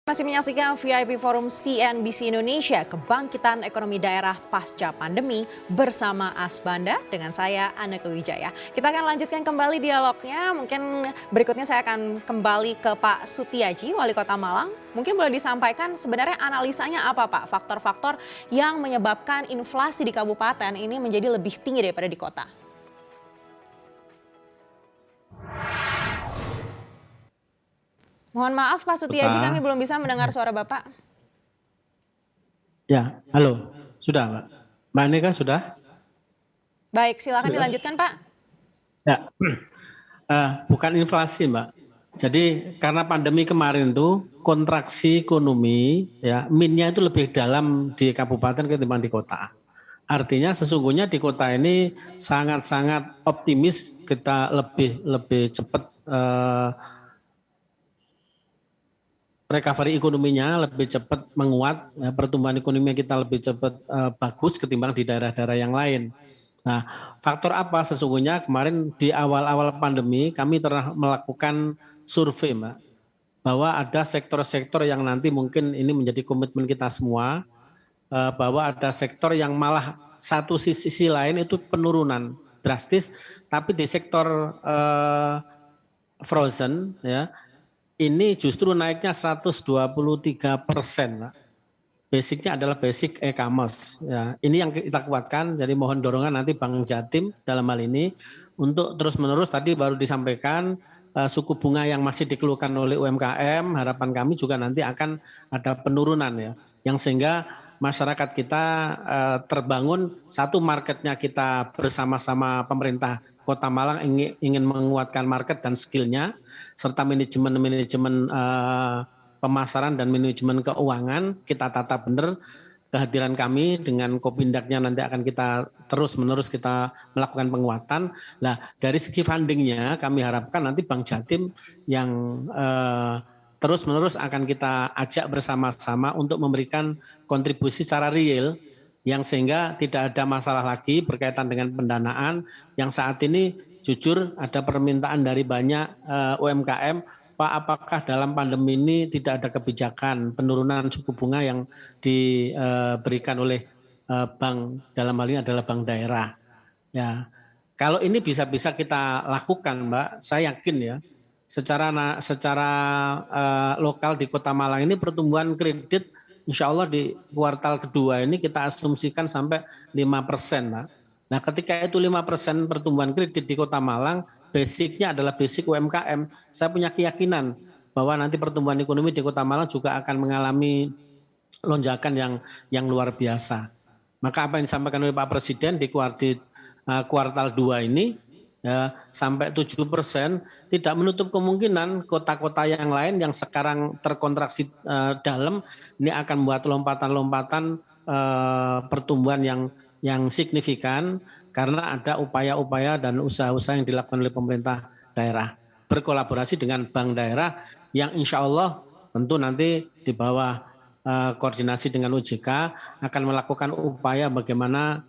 Masih menyaksikan VIP Forum CNBC Indonesia, Kebangkitan Ekonomi Daerah Pasca Pandemi bersama Asbanda dengan saya, Anneke Wijaya. Kita akan lanjutkan kembali dialognya, mungkin berikutnya saya akan kembali ke Pak Sutiaji, Wali Kota Malang. Mungkin boleh disampaikan sebenarnya analisanya apa Pak, faktor-faktor yang menyebabkan inflasi di kabupaten ini menjadi lebih tinggi daripada di kota? Mohon maaf Pak Sutiaji, kami belum bisa mendengar suara Bapak. Ya, halo. Sudah, Mbak. Mbak Aneka sudah? Baik, silakan dilanjutkan Pak. Ya, bukan inflasi, Mbak. Jadi karena pandemi kemarin tuh kontraksi ekonomi, ya minnya itu lebih dalam di kabupaten ketimbang di kota. Artinya sesungguhnya di kota ini sangat-sangat optimis kita lebih cepat recovery ekonominya lebih cepat menguat, ya, pertumbuhan ekonomi kita lebih cepat bagus ketimbang di daerah-daerah yang lain. Nah, faktor apa sesungguhnya kemarin di awal-awal pandemi kami telah melakukan survei, Mbak, bahwa ada sektor-sektor yang nanti mungkin ini menjadi komitmen kita semua, bahwa ada sektor yang malah satu sisi lain itu penurunan drastis, tapi di sektor frozen, ya, ini justru naiknya 123%. Basicnya adalah basic e-commerce. Ya, ini yang kita kuatkan, jadi mohon dorongan nanti Bank Jatim dalam hal ini untuk terus-menerus tadi baru disampaikan suku bunga yang masih dikeluhkan oleh UMKM, harapan kami juga nanti akan ada penurunan ya, yang sehingga masyarakat kita terbangun satu marketnya kita bersama-sama pemerintah Kota Malang ingin menguatkan market dan skillnya serta manajemen pemasaran dan manajemen keuangan kita tata benar. Kehadiran kami dengan Kopindaknya nanti akan kita terus-menerus kita melakukan penguatan. Nah, dari segi fundingnya kami harapkan nanti Bank Jatim yang terus-menerus akan kita ajak bersama-sama untuk memberikan kontribusi secara real yang sehingga tidak ada masalah lagi berkaitan dengan pendanaan yang saat ini jujur ada permintaan dari banyak UMKM, Pak, apakah dalam pandemi ini tidak ada kebijakan penurunan suku bunga yang diberikan oleh bank, dalam hal ini adalah bank daerah. Ya, kalau ini bisa kita lakukan, Mbak, saya yakin ya, secara lokal di Kota Malang ini pertumbuhan kredit insya Allah di kuartal kedua ini kita asumsikan sampai 5%, Mbak. Nah, ketika itu 5% pertumbuhan kredit di Kota Malang, basicnya adalah basic UMKM. Saya punya keyakinan bahwa nanti pertumbuhan ekonomi di Kota Malang juga akan mengalami lonjakan yang luar biasa. Maka apa yang disampaikan oleh Pak Presiden di kuartal 2 ini ya, sampai 7%, tidak menutup kemungkinan kota-kota yang lain yang sekarang terkontraksi dalam ini akan membuat lompatan-lompatan pertumbuhan yang signifikan karena ada upaya-upaya dan usaha-usaha yang dilakukan oleh pemerintah daerah berkolaborasi dengan bank daerah yang insya Allah tentu nanti di bawah koordinasi dengan OJK akan melakukan upaya bagaimana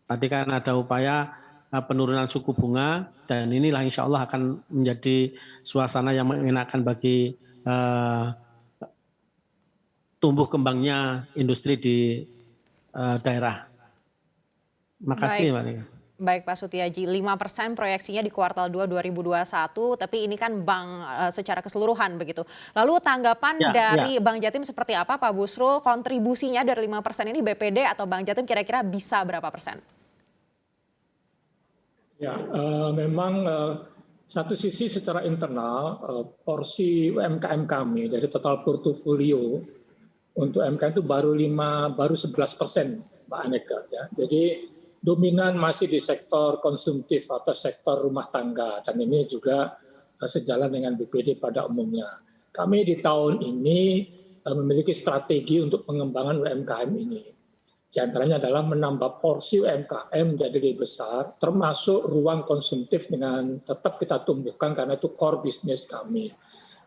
tadi kan ada upaya penurunan suku bunga dan inilah insya Allah akan menjadi suasana yang mengenakan bagi tumbuh kembangnya industri di daerah. Makasih Mbak Nika. Baik Pak Sutiaji, 5% proyeksinya di kuartal 2 2021, tapi ini kan bank secara keseluruhan begitu. Lalu tanggapan dari Bank Jatim seperti apa Pak Busrul? Kontribusinya dari 5% ini BPD atau Bank Jatim kira-kira bisa berapa persen? Ya, memang satu sisi secara internal porsi UMKM kami dari total portofolio untuk UMKM itu baru 11%, Mbak Aneka. Ya. Jadi dominan masih di sektor konsumtif atau sektor rumah tangga dan ini juga sejalan dengan BPD pada umumnya. Kami di tahun ini memiliki strategi untuk pengembangan UMKM ini. Di antaranya adalah menambah porsi UMKM menjadi lebih besar, termasuk ruang konsumtif dengan tetap kita tumbuhkan karena itu core bisnis kami.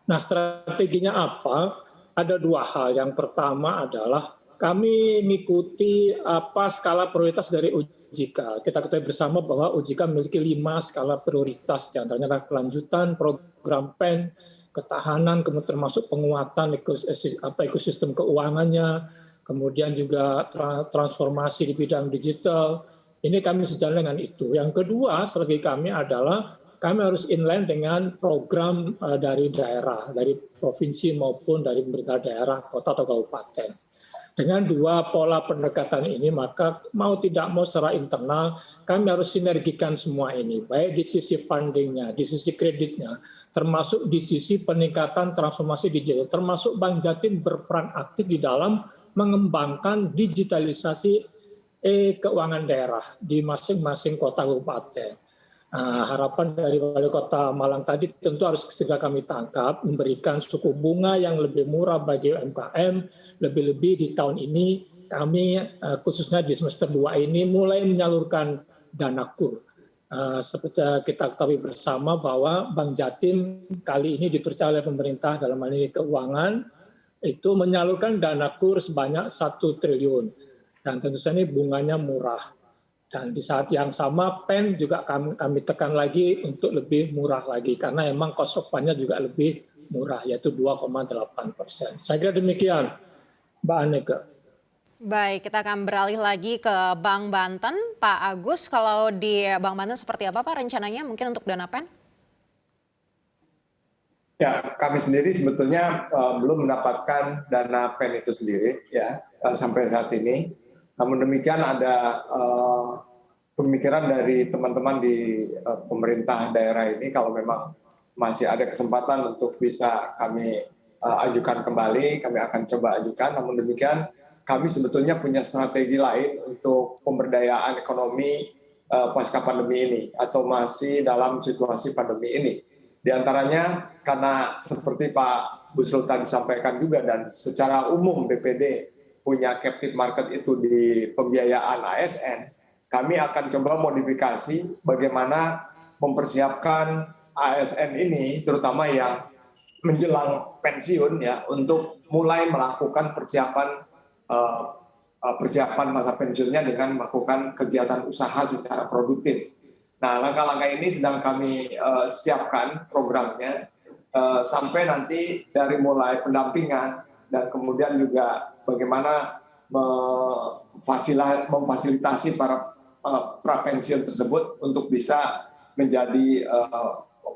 Nah, strateginya apa? Ada dua hal. Yang pertama adalah kami mengikuti apa skala prioritas dari OJK. Kita ketahui bersama bahwa OJK memiliki 5 skala prioritas, di antaranya adalah kelanjutan program program PEN, ketahanan, kemudian termasuk penguatan ekosistem keuangannya, kemudian juga transformasi di bidang digital. Ini kami sejalan dengan itu. Yang kedua, strategi kami adalah kami harus inline dengan program dari daerah, dari provinsi maupun dari pemerintah daerah, kota atau kabupaten. Dengan dua pola pendekatan ini, maka mau tidak mau secara internal, kami harus sinergikan semua ini, baik di sisi fundingnya, di sisi kreditnya, termasuk di sisi peningkatan transformasi digital, termasuk Bank Jatim berperan aktif di dalam mengembangkan digitalisasi keuangan daerah di masing-masing kota kabupaten. Harapan dari Wali Kota Malang tadi tentu harus segera kami tangkap, memberikan suku bunga yang lebih murah bagi UMKM, lebih-lebih di tahun ini kami khususnya di semester 2 ini mulai menyalurkan dana KUR. Seperti kita ketahui bersama bahwa Bank Jatim kali ini dipercaya oleh pemerintah dalam hal ini keuangan, itu menyalurkan dana KUR sebanyak 1 triliun. Dan tentu saja ini bunganya murah. Dan di saat yang sama PEN juga kami tekan lagi untuk lebih murah lagi karena memang cost of fund-nya juga lebih murah yaitu 2,8%. Saya kira demikian, Mbak Aneka. Baik, kita akan beralih lagi ke Bank Banten. Pak Agus, kalau di Bank Banten seperti apa Pak rencananya mungkin untuk dana PEN? Ya, kami sendiri sebetulnya belum mendapatkan dana PEN itu sendiri ya sampai saat ini. Namun demikian ada pemikiran dari teman-teman di pemerintah daerah ini kalau memang masih ada kesempatan untuk bisa kami ajukan kembali, kami akan coba ajukan. Namun demikian kami sebetulnya punya strategi lain untuk pemberdayaan ekonomi pasca pandemi ini atau masih dalam situasi pandemi ini. Di antaranya karena seperti Pak Busro tadi sampaikan juga dan secara umum BPD punya captive market itu di pembiayaan ASN, kami akan coba modifikasi bagaimana mempersiapkan ASN ini, terutama yang menjelang pensiun ya, untuk mulai melakukan persiapan masa pensiunnya dengan melakukan kegiatan usaha secara produktif. Nah, langkah-langkah ini sedang kami siapkan programnya sampai nanti dari mulai pendampingan dan kemudian juga bagaimana memfasilitasi para prapensiun tersebut untuk bisa menjadi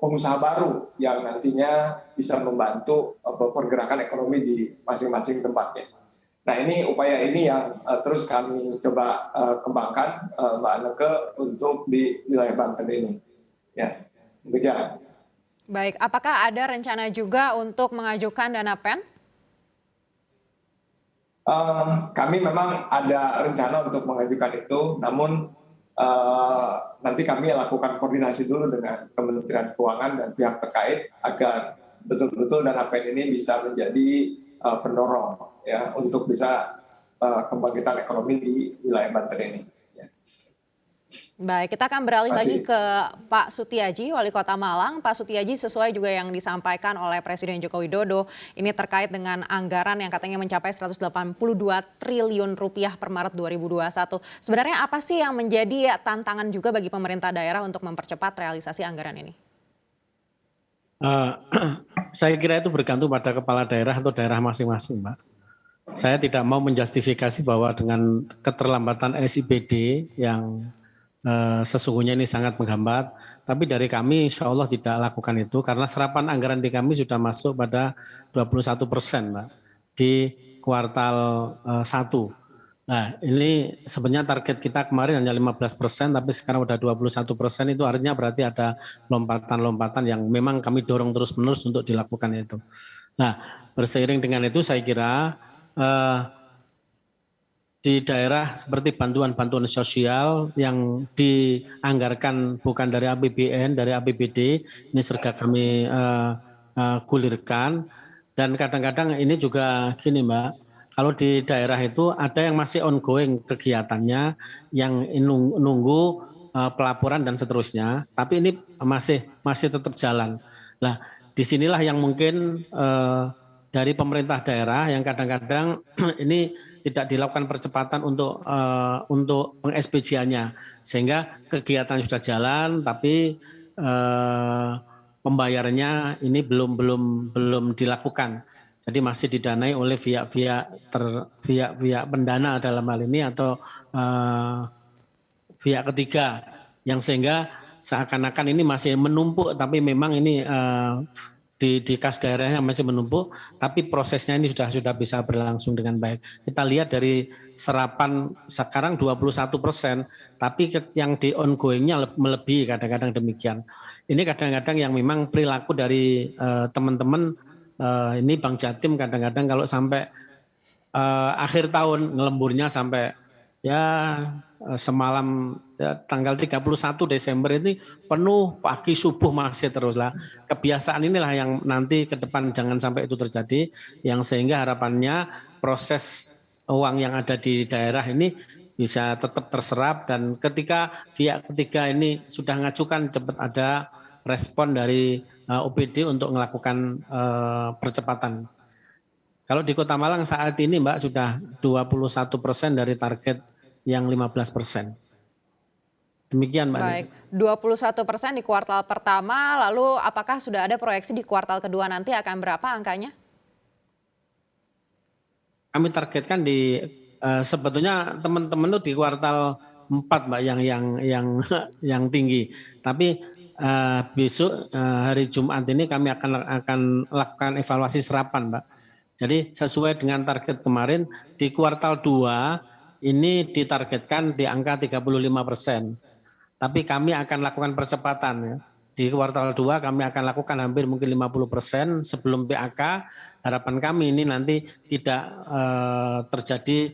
pengusaha baru yang nantinya bisa membantu pergerakan ekonomi di masing-masing tempatnya. Nah, ini upaya ini yang terus kami coba kembangkan, Mbak Anneke, untuk di wilayah Banten ini. Ya, demikian. Baik, apakah ada rencana juga untuk mengajukan dana PEN? Kami memang ada rencana untuk mengajukan itu, namun nanti kami lakukan koordinasi dulu dengan Kementerian Keuangan dan pihak terkait agar betul-betul dana PEN ini bisa menjadi pendorong ya untuk bisa kebangkitan ekonomi di wilayah Banten ini. Baik, kita akan beralih lagi ke Pak Sutiaji, Wali Kota Malang. Pak Sutiaji, sesuai juga yang disampaikan oleh Presiden Joko Widodo, ini terkait dengan anggaran yang katanya mencapai 182 triliun rupiah per Maret 2021. Sebenarnya apa sih yang menjadi tantangan juga bagi pemerintah daerah untuk mempercepat realisasi anggaran ini? Saya kira itu bergantung pada kepala daerah atau daerah masing-masing, Mbak. Saya tidak mau menjustifikasi bahwa dengan keterlambatan SIPD yang sesungguhnya ini sangat menghambat, tapi dari kami insya Allah tidak lakukan itu karena serapan anggaran di kami sudah masuk pada 21%, Mbak, di kuartal 1. Nah, ini sebenarnya target kita kemarin hanya 15%, tapi sekarang udah 21%, itu artinya berarti ada lompatan-lompatan yang memang kami dorong terus-menerus untuk dilakukan itu. Nah, berseiring dengan itu saya kira di daerah seperti bantuan-bantuan sosial yang dianggarkan bukan dari APBN, dari APBD, ini serga kami gulirkan. Dan kadang-kadang ini juga gini Mbak, kalau di daerah itu ada yang masih ongoing kegiatannya, yang nunggu pelaporan dan seterusnya, tapi ini masih tetap jalan. Nah, disinilah yang mungkin dari pemerintah daerah yang kadang-kadang ini tidak dilakukan percepatan untuk peng-SPJ-nya, sehingga kegiatan sudah jalan, tapi pembayarannya ini belum dilakukan. Jadi masih didanai oleh pihak pendana dalam hal ini atau pihak ketiga yang sehingga seakan-akan ini masih menumpuk, tapi memang ini di kas daerahnya masih menumpuk, tapi prosesnya ini sudah bisa berlangsung dengan baik. Kita lihat dari serapan sekarang 21%, tapi yang di ongoingnya melebihi, kadang-kadang demikian. Ini kadang-kadang yang memang perilaku dari teman-teman ini Bank Jatim kadang-kadang kalau sampai akhir tahun ngelemburnya sampai semalam tanggal 31 Desember ini penuh, pagi subuh masih terus lah. Kebiasaan inilah yang nanti ke depan jangan sampai itu terjadi, yang sehingga harapannya proses uang yang ada di daerah ini bisa tetap terserap, dan ketika pihak ketiga ini sudah ngajukan cepat ada respon dari OPD untuk melakukan percepatan. Kalau di Kota Malang saat ini Mbak sudah 21% dari target yang 15%. Demikian Mbak. Baik, 21% di kuartal pertama, lalu apakah sudah ada proyeksi di kuartal kedua nanti akan berapa angkanya? Kami targetkan sebetulnya teman-teman itu di kuartal 4 Mbak yang tinggi. Tapi besok hari Jumat ini kami akan lakukan evaluasi serapan Mbak. Jadi sesuai dengan target kemarin di kuartal 2 ini ditargetkan di angka 35%. Tapi kami akan lakukan percepatan ya. Di kuartal 2 kami akan lakukan hampir mungkin 50% sebelum PAK. Harapan kami ini nanti tidak terjadi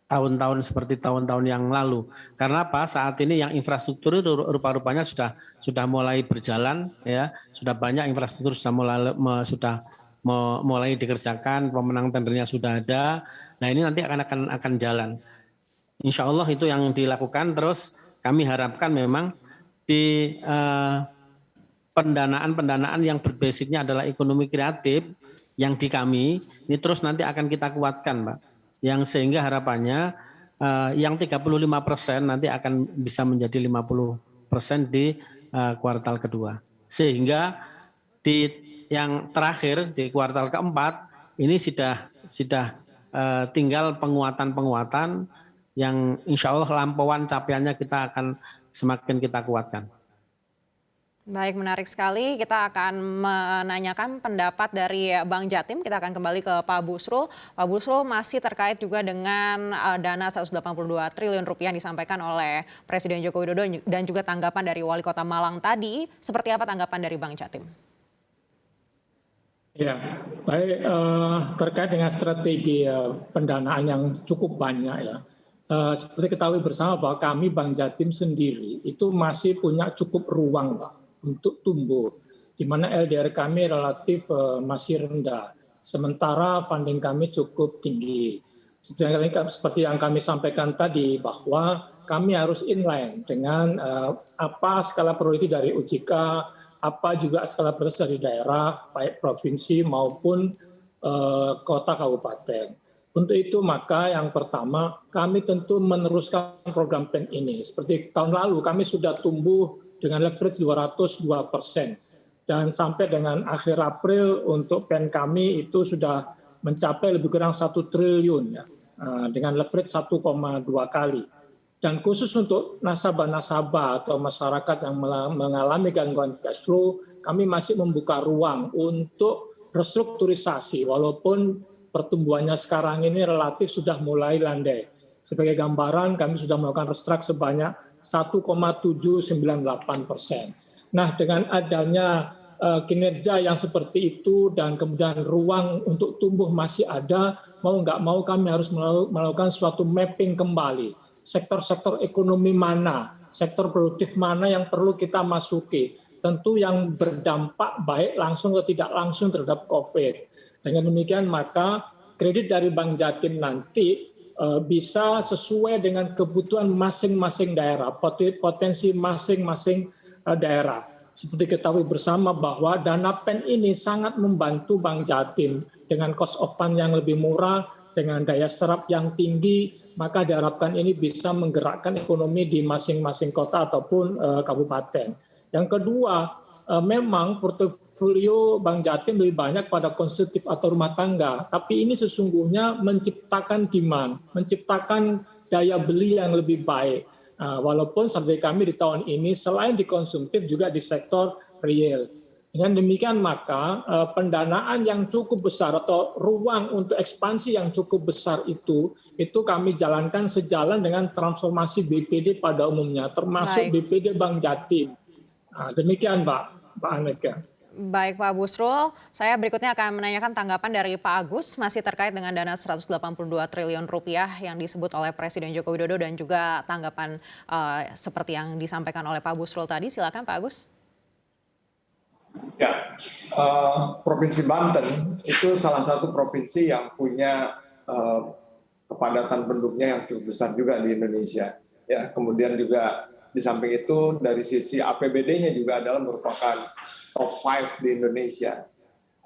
tahun-tahun seperti tahun-tahun yang lalu. Karena apa? Saat ini yang infrastruktur itu rupa-rupanya sudah mulai berjalan ya. Sudah banyak infrastruktur sudah mulai dikerjakan, pemenang tendernya sudah ada. Nah, ini nanti akan jalan. Insya Allah itu yang dilakukan. Terus kami harapkan memang di pendanaan yang berbasicnya adalah ekonomi kreatif yang di kami ini terus nanti akan kita kuatkan, Mbak. Yang sehingga harapannya yang 35% nanti akan bisa menjadi 50% di kuartal kedua. Sehingga di yang terakhir di kuartal keempat ini sudah tinggal penguatan yang insya Allah lampauan capaiannya kita akan semakin kita kuatkan. Baik, menarik sekali. Kita akan menanyakan pendapat dari Bank Jatim. Kita akan kembali ke Pak Busrul. Pak Busrul, masih terkait juga dengan dana 182 triliun rupiah yang disampaikan oleh Presiden Joko Widodo dan juga tanggapan dari Wali Kota Malang tadi. Seperti apa tanggapan dari Bank Jatim? Ya, baik, terkait dengan strategi pendanaan yang cukup banyak ya. Seperti ketahui bersama bahwa kami Bank Jatim sendiri itu masih punya cukup ruang Pak, untuk tumbuh, di mana LDR kami relatif masih rendah, sementara funding kami cukup tinggi. Seperti yang kami sampaikan tadi bahwa kami harus inline dengan apa skala priority dari OJK, apa juga skala prioritas dari daerah, baik provinsi maupun kota kabupaten. Untuk itu maka yang pertama kami tentu meneruskan program PEN ini. Seperti tahun lalu kami sudah tumbuh dengan leverage 202%. Dan sampai dengan akhir April untuk PEN kami itu sudah mencapai lebih kurang 1 triliun ya, dengan leverage 1,2 kali. Dan khusus untuk nasabah-nasabah atau masyarakat yang mengalami gangguan cash flow, kami masih membuka ruang untuk restrukturisasi walaupun pertumbuhannya sekarang ini relatif sudah mulai landai. Sebagai gambaran, kami sudah melakukan restruct sebanyak 1,798%. Nah, dengan adanya kinerja yang seperti itu dan kemudian ruang untuk tumbuh masih ada, mau nggak mau kami harus melakukan suatu mapping kembali. Sektor-sektor ekonomi mana, sektor produktif mana yang perlu kita masuki. Tentu yang berdampak baik langsung atau tidak langsung terhadap COVID. Dengan demikian maka kredit dari Bank Jatim nanti bisa sesuai dengan kebutuhan masing-masing daerah, potensi masing-masing daerah. Seperti ketahui bersama bahwa dana PEN ini sangat membantu Bank Jatim dengan cost of fund yang lebih murah, dengan daya serap yang tinggi, maka diharapkan ini bisa menggerakkan ekonomi di masing-masing kota ataupun kabupaten. Yang kedua, memang portofolio Bank Jatim lebih banyak pada konsumtif atau rumah tangga, tapi ini sesungguhnya menciptakan demand, menciptakan daya beli yang lebih baik. Walaupun strategi kami di tahun ini selain di konsumtif juga di sektor real. Dengan demikian maka pendanaan yang cukup besar atau ruang untuk ekspansi yang cukup besar itu kami jalankan sejalan dengan transformasi BPD pada umumnya, termasuk Baik. BPD Bank Jatim. Demikian Mbak Aneka. Baik Pak Busrul, saya berikutnya akan menanyakan tanggapan dari Pak Agus masih terkait dengan dana 182 triliun rupiah yang disebut oleh Presiden Joko Widodo dan juga tanggapan seperti yang disampaikan oleh Pak Busrul tadi. Silakan Pak Agus. Ya, Provinsi Banten itu salah satu provinsi yang punya kepadatan penduduknya yang cukup besar juga di Indonesia. Ya, kemudian juga di samping itu dari sisi APBD-nya juga adalah merupakan top 5 di Indonesia.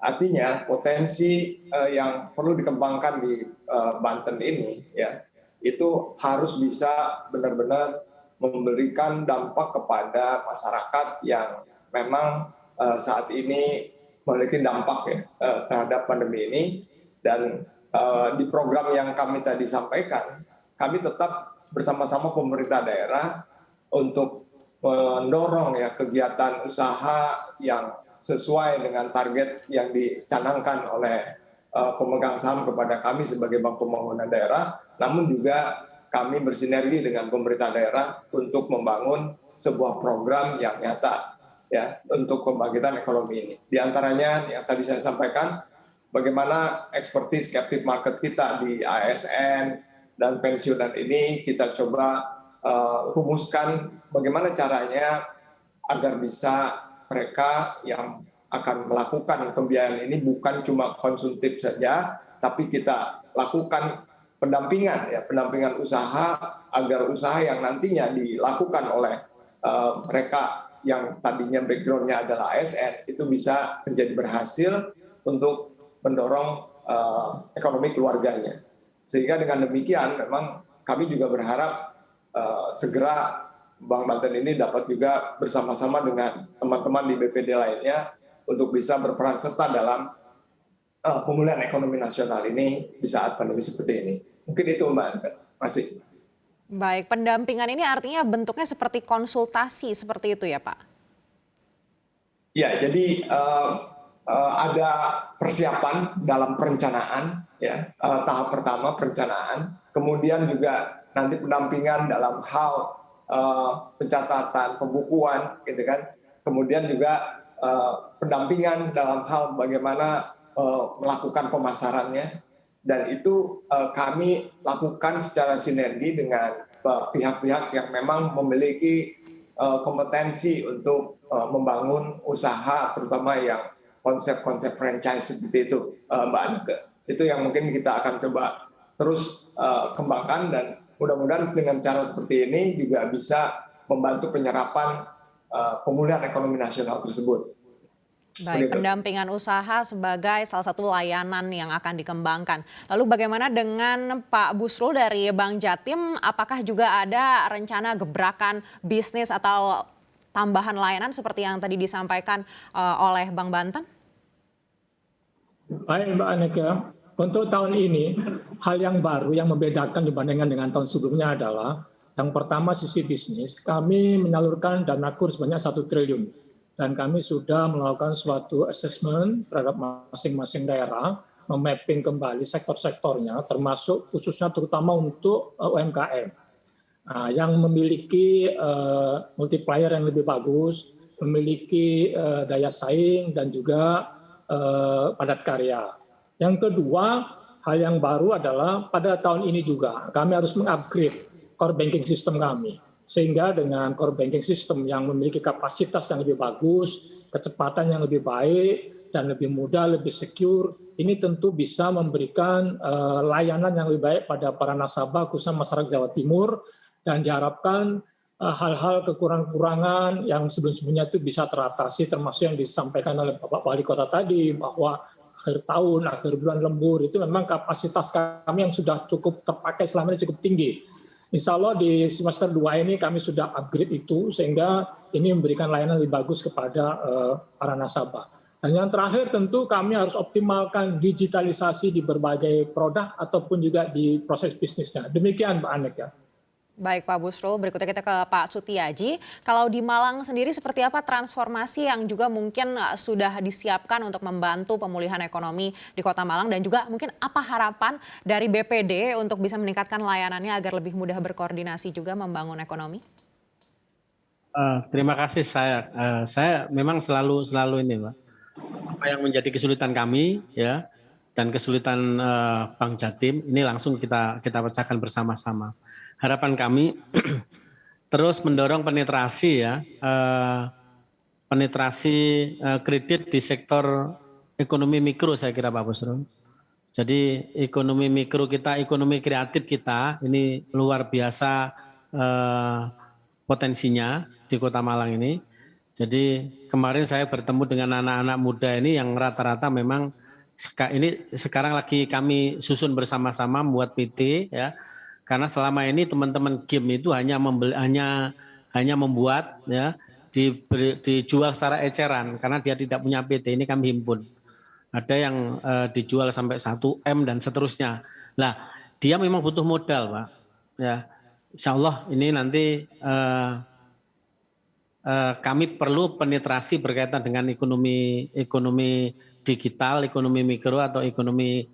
Artinya potensi yang perlu dikembangkan di Banten ini ya itu harus bisa benar-benar memberikan dampak kepada masyarakat yang memang saat ini memiliki dampak ya terhadap pandemi ini, dan di program yang kami tadi sampaikan kami tetap bersama-sama pemerintah daerah untuk mendorong ya kegiatan usaha yang sesuai dengan target yang dicanangkan oleh pemegang saham kepada kami sebagai Bank Pembangunan Daerah, namun juga kami bersinergi dengan pemerintah daerah untuk membangun sebuah program yang nyata ya untuk pembangkitan ekonomi ini. Di antaranya yang tadi saya sampaikan, bagaimana expertise captive market kita di ASN dan pensiunan ini kita coba rumuskan bagaimana caranya agar bisa mereka yang akan melakukan pembiayaan ini bukan cuma konsumtif saja, tapi kita lakukan pendampingan ya, pendampingan usaha agar usaha yang nantinya dilakukan oleh mereka yang tadinya background-nya adalah ASN itu bisa menjadi berhasil untuk mendorong ekonomi keluarganya. Sehingga dengan demikian memang kami juga berharap segera Bank Banten ini dapat juga bersama-sama dengan teman-teman di BPD lainnya untuk bisa berperan serta dalam pemulihan ekonomi nasional ini di saat pandemi seperti ini. Mungkin itu Mbak. Masih. Baik, pendampingan ini artinya bentuknya seperti konsultasi seperti itu ya Pak? Ya, jadi ada persiapan dalam perencanaan, ya tahap pertama perencanaan, kemudian juga nanti pendampingan dalam hal pencatatan, pembukuan, gitu kan, kemudian juga pendampingan dalam hal bagaimana melakukan pemasarannya. Dan itu kami lakukan secara sinergi dengan pihak-pihak yang memang memiliki kompetensi untuk membangun usaha, terutama yang konsep-konsep franchise seperti itu, Mbak Anke. Itu yang mungkin kita akan coba terus kembangkan, dan mudah-mudahan dengan cara seperti ini juga bisa membantu penyerapan pemulihan ekonomi nasional tersebut. Baik, pendampingan usaha sebagai salah satu layanan yang akan dikembangkan. Lalu bagaimana dengan Pak Busrul dari Bank Jatim? Apakah juga ada rencana gebrakan bisnis atau tambahan layanan seperti yang tadi disampaikan oleh Bank Banten? Baik Mbak Aneka, untuk tahun ini hal yang baru yang membedakan dibandingkan dengan tahun sebelumnya adalah yang pertama sisi bisnis, kami menyalurkan dana KUR sebanyak 1 triliun. Dan kami sudah melakukan suatu assessment terhadap masing-masing daerah, memapping kembali sektor-sektornya, termasuk khususnya terutama untuk UMKM. Yang memiliki multiplier yang lebih bagus, memiliki daya saing dan juga padat karya. Yang kedua, hal yang baru adalah pada tahun ini juga kami harus mengupgrade core banking system kami. Sehingga dengan core banking system yang memiliki kapasitas yang lebih bagus, kecepatan yang lebih baik, dan lebih mudah, lebih secure, ini tentu bisa memberikan layanan yang lebih baik pada para nasabah, khususnya masyarakat Jawa Timur, dan diharapkan hal-hal kekurangan-kekurangan yang sebelum-sebelumnya itu bisa teratasi, termasuk yang disampaikan oleh Bapak Wali Kota tadi, bahwa akhir tahun, akhir bulan lembur, itu memang kapasitas kami yang sudah cukup terpakai selama ini cukup tinggi. Insya Allah di semester 2 ini kami sudah upgrade itu sehingga ini memberikan layanan lebih bagus kepada para nasabah. Dan yang terakhir tentu kami harus optimalkan digitalisasi di berbagai produk ataupun juga di proses bisnisnya. Demikian Pak Anek ya. Baik Pak Busrul, berikutnya kita ke Pak Sutiaji. Kalau di Malang sendiri seperti apa transformasi yang juga mungkin sudah disiapkan untuk membantu pemulihan ekonomi di Kota Malang dan juga mungkin apa harapan dari BPD untuk bisa meningkatkan layanannya agar lebih mudah berkoordinasi juga membangun ekonomi? Terima kasih saya memang selalu ini Pak. Apa yang menjadi kesulitan kami ya dan kesulitan Bank Jatim ini langsung kita pecahkan bersama-sama. Harapan kami terus mendorong penetrasi ya, penetrasi kredit di sektor ekonomi mikro saya kira Pak Busrul. Jadi ekonomi mikro kita, ekonomi kreatif kita ini luar biasa potensinya di Kota Malang ini. Jadi kemarin saya bertemu dengan anak-anak muda ini yang rata-rata memang ini sekarang lagi kami susun bersama-sama membuat PT ya. Karena selama ini teman-teman game itu hanya membuat ya dijual secara eceran karena dia tidak punya PT, ini kami himpun. Ada yang dijual sampai 1M dan seterusnya. Nah, dia memang butuh modal, Pak. Ya. Insya Allah ini nanti kami perlu penetrasi berkaitan dengan ekonomi digital, ekonomi mikro atau ekonomi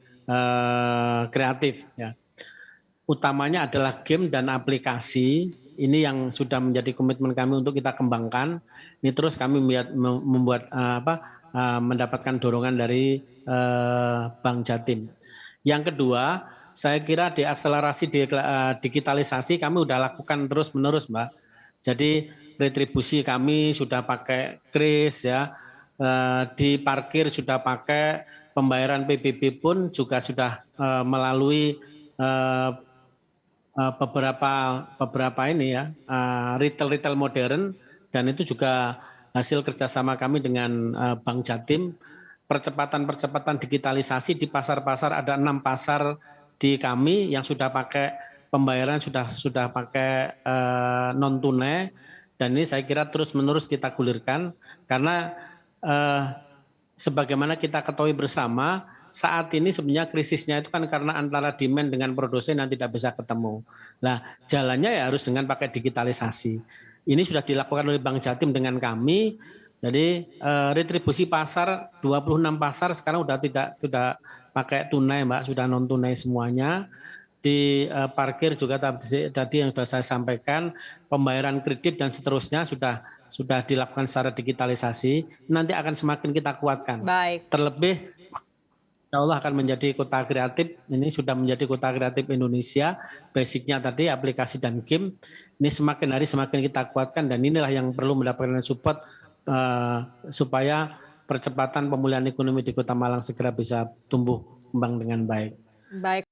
kreatif ya. Utamanya adalah game dan aplikasi, ini yang sudah menjadi komitmen kami untuk kita kembangkan. Ini terus kami mendapatkan dorongan dari Bank Jatim. Yang kedua, saya kira di akselerasi digitalisasi kami sudah lakukan terus-menerus, Mbak. Jadi retribusi kami sudah pakai kris ya, di parkir sudah pakai, pembayaran PBB pun juga sudah melalui beberapa ini ya retail modern, dan itu juga hasil kerjasama kami dengan Bank Jatim. Percepatan digitalisasi di pasar-pasar, ada 6 pasar di kami yang sudah pakai pembayaran, sudah pakai non tunai, dan ini saya kira terus-menerus kita gulirkan karena sebagaimana kita ketahui bersama, saat ini sebenarnya krisisnya itu kan karena antara demand dengan produsen yang tidak bisa ketemu. Nah, jalannya ya harus dengan pakai digitalisasi. Ini sudah dilakukan oleh Bank Jatim dengan kami. Jadi retribusi pasar 26 pasar sekarang sudah tidak pakai tunai, Mbak, sudah non tunai semuanya. Di parkir juga tadi yang sudah saya sampaikan, pembayaran kredit dan seterusnya sudah dilakukan secara digitalisasi. Nanti akan semakin kita kuatkan. Baik. Terlebih Insya Allah akan menjadi kota kreatif, ini sudah menjadi kota kreatif Indonesia, basicnya tadi aplikasi dan game, ini semakin hari semakin kita kuatkan, dan inilah yang perlu mendapatkan support supaya percepatan pemulihan ekonomi di Kota Malang segera bisa tumbuh kembang dengan baik. Baik.